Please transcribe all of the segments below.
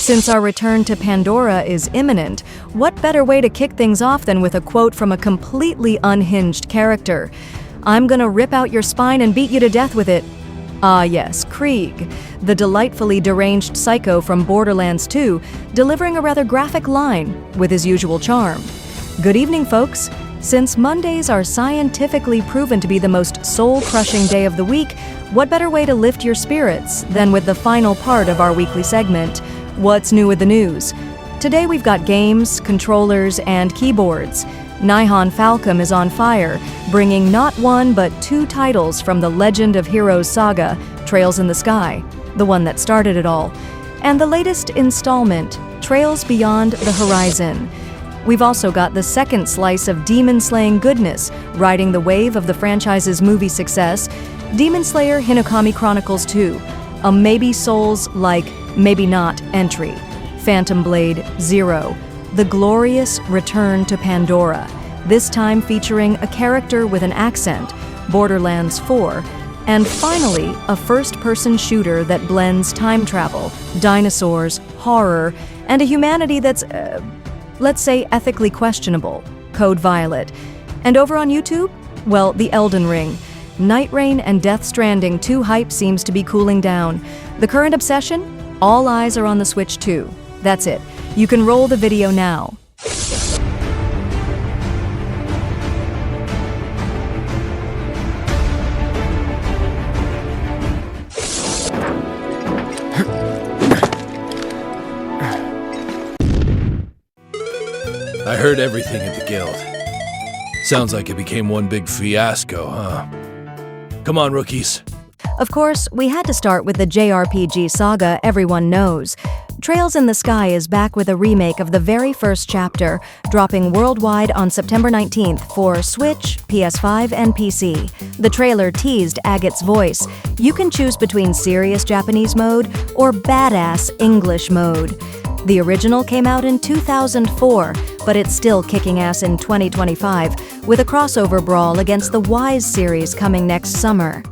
Since our return to Pandora is imminent, what better way to kick things off than with a quote from a completely unhinged character? "I'm gonna rip out your spine and beat you to death with it." Ah yes, Krieg, the delightfully deranged psycho from Borderlands 2, delivering a rather graphic line with his usual charm. Good evening, folks. Since Mondays are scientifically proven to be the most soul-crushing day of the week, what better way to lift your spirits than with the final part of our weekly segment, What's New with the News? Today we've got games, controllers, and keyboards. Nihon Falcom is on fire, bringing not one but two titles from the Legend of Heroes saga, Trails in the Sky, the one that started it all, and the latest installment, Trails Beyond the Horizon. We've also got the second slice of demon-slaying goodness, riding the wave of the franchise's movie success, Demon Slayer Hinokami Chronicles 2, a maybe Souls-like, maybe not entry, Phantom Blade 0, the glorious return to Pandora, this time featuring a character with an accent, Borderlands 4, and finally, a first-person shooter that blends time travel, dinosaurs, horror, and a humanity that's, let's say, ethically questionable, Code Violet. And over on YouTube? Well, the Elden Ring. Nightreign and Death Stranding 2 hype seems to be cooling down. The current obsession? All eyes are on the Switch 2. That's it. You can roll the video now. I heard everything at the guild. Sounds like it became one big fiasco, huh? Come on, rookies. Of course, we had to start with the JRPG saga everyone knows. Trails in the Sky is back with a remake of the very first chapter, dropping worldwide on September 19th for Switch, PS5, and PC. The trailer teased Agate's voice. You can choose between serious Japanese mode or badass English mode. The original came out in 2004, but it's still kicking ass in 2025, with a crossover brawl against the Wise series coming next summer.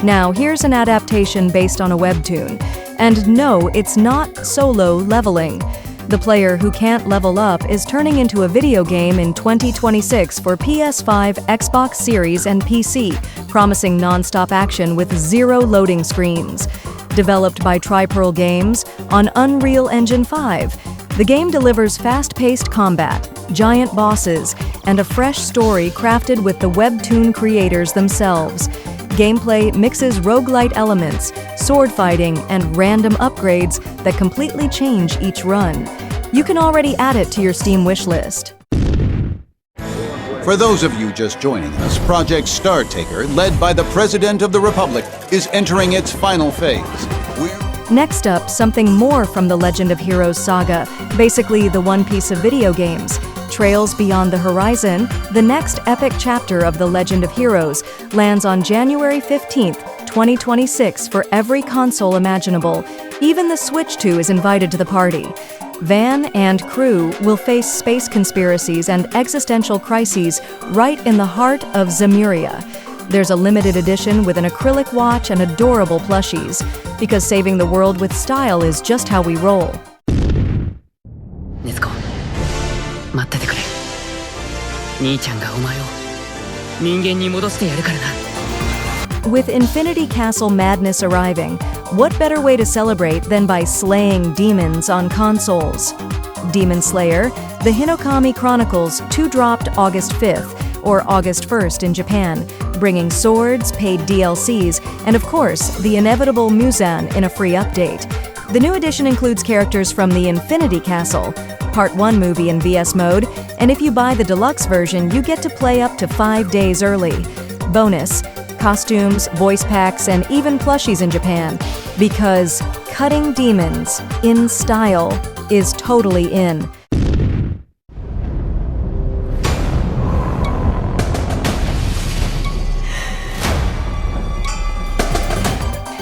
Now, here's an adaptation based on a webtoon. And no, it's not solo leveling. The player who can't level up is turning into a video game in 2026 for PS5, Xbox Series, and PC, promising non-stop action with zero loading screens. Developed by Tripearl Games on Unreal Engine 5, the game delivers fast-paced combat, giant bosses, and a fresh story crafted with the webtoon creators themselves. Gameplay mixes roguelite elements, sword fighting, and random upgrades that completely change each run. You can already add it to your Steam wishlist. For those of you just joining us, Project Startaker, led by the President of the Republic, is entering its final phase. Next up, something more from the Legend of Heroes saga, basically the One Piece of video games. Trails Beyond the Horizon, the next epic chapter of the Legend of Heroes, lands on January 15th, 2026 for every console imaginable. Even the Switch 2 is invited to the party. Van and crew will face space conspiracies and existential crises right in the heart of Zemuria. There's a limited edition with an acrylic watch and adorable plushies, because saving the world with style is just how we roll. Nezuko, 待っててくれ。兄ちゃんがお前を人間に戻してやるからな。With Infinity Castle Madness arriving, what better way to celebrate than by slaying demons on consoles? Demon Slayer, the Hinokami Chronicles 2 dropped August 5th, or August 1st in Japan, bringing swords, paid DLCs, and of course, the inevitable Muzan in a free update. The new edition includes characters from the Infinity Castle, Part 1 movie in VS mode, and if you buy the deluxe version, you get to play up to 5 days early. Bonus, costumes, voice packs, and even plushies in Japan, because cutting demons in style is totally in.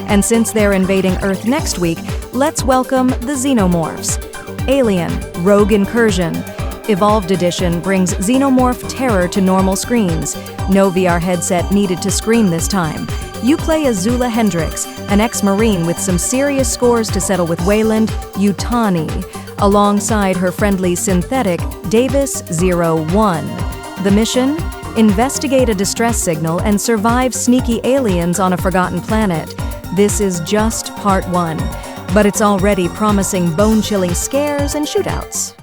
And since they're invading Earth next week, let's welcome the Xenomorphs. Alien, Rogue Incursion. Evolved Edition brings Xenomorph terror to normal screens. No VR headset needed to scream this time. You play as Zula Hendricks, an ex-Marine with some serious scores to settle with Wayland Yutani, alongside her friendly synthetic Davis-01. The mission? Investigate a distress signal and survive sneaky aliens on a forgotten planet. This is just part 1, but it's already promising bone-chilling scares and shootouts.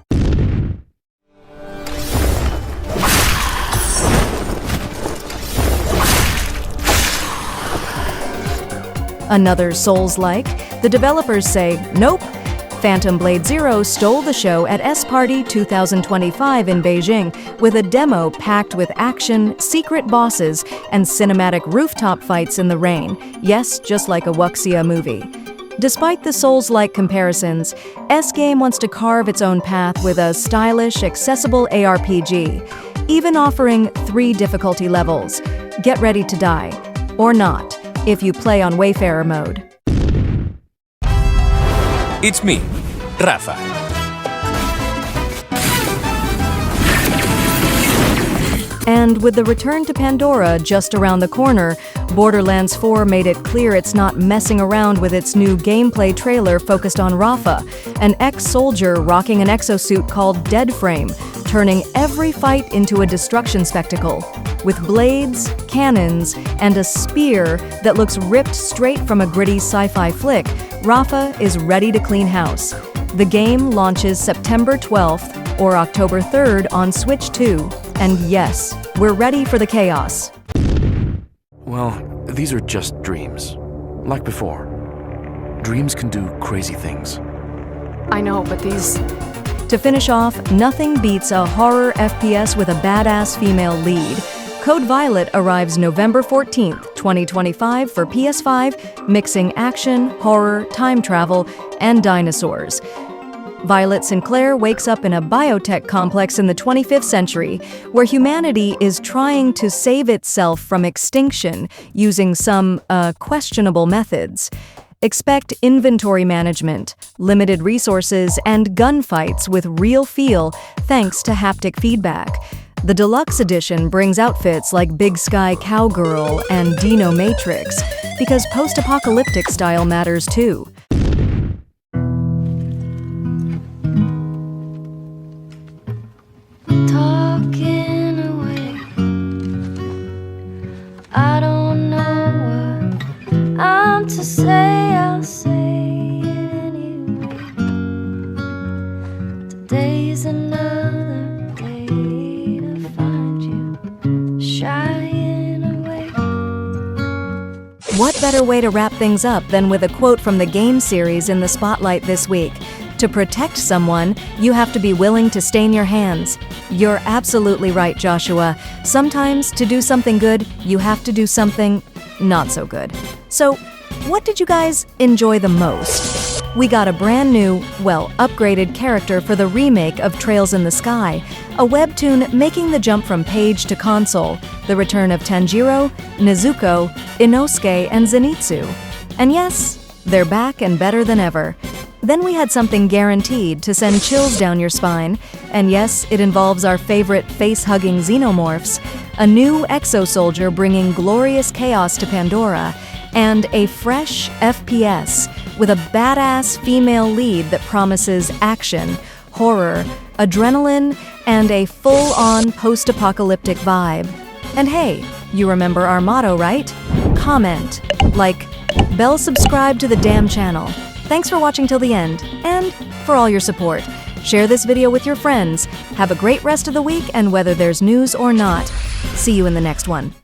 Another Souls-like? The developers say, nope. Phantom Blade Zero stole the show at S-Party 2025 in Beijing with a demo packed with action, secret bosses, and cinematic rooftop fights in the rain. Yes, just like a Wuxia movie. Despite the Souls-like comparisons, S-Game wants to carve its own path with a stylish, accessible ARPG, even offering 3 difficulty levels. Get ready to die. Or not, if you play on Wayfarer mode. It's me, Rafa. And with the return to Pandora just around the corner, Borderlands 4 made it clear it's not messing around with its new gameplay trailer focused on Rafa, an ex-soldier rocking an exosuit called Deadframe, turning every fight into a destruction spectacle. With blades, cannons, and a spear that looks ripped straight from a gritty sci-fi flick, Rafa is ready to clean house. The game launches September 12th or October 3rd on Switch 2. And yes, we're ready for the chaos. Well, these are just dreams. Like before. Dreams can do crazy things. I know, but these... To finish off, nothing beats a horror FPS with a badass female lead. Code Violet arrives November 14th, 2025 for PS5, mixing action, horror, time travel, and dinosaurs. Violet Sinclair wakes up in a biotech complex in the 25th century, where humanity is trying to save itself from extinction using some, questionable methods. Expect inventory management, limited resources, and gunfights with real feel thanks to haptic feedback. The deluxe edition brings outfits like Big Sky Cowgirl and Dino Matrix, because post-apocalyptic style matters too. Talking away, I don't know what I'm to say, I'll say it anyway. Today's another day to find you shying away. What better way to wrap things up than with a quote from the game series in the spotlight this week? To protect someone, you have to be willing to stain your hands. You're absolutely right, Joshua. Sometimes, to do something good, you have to do something not so good. So, what did you guys enjoy the most? We got a brand new, upgraded character for the remake of Trails in the Sky, a webtoon making the jump from page to console, the return of Tanjiro, Nezuko, Inosuke, and Zenitsu. And yes, they're back and better than ever. Then we had something guaranteed to send chills down your spine, and yes, it involves our favorite face-hugging xenomorphs, a new exo-soldier bringing glorious chaos to Pandora, and a fresh FPS with a badass female lead that promises action, horror, adrenaline, and a full-on post-apocalyptic vibe. And hey, you remember our motto, right? Comment, like, bell subscribe to the damn channel. Thanks for watching till the end, and for all your support. Share this video with your friends. Have a great rest of the week, and whether there's news or not, see you in the next one.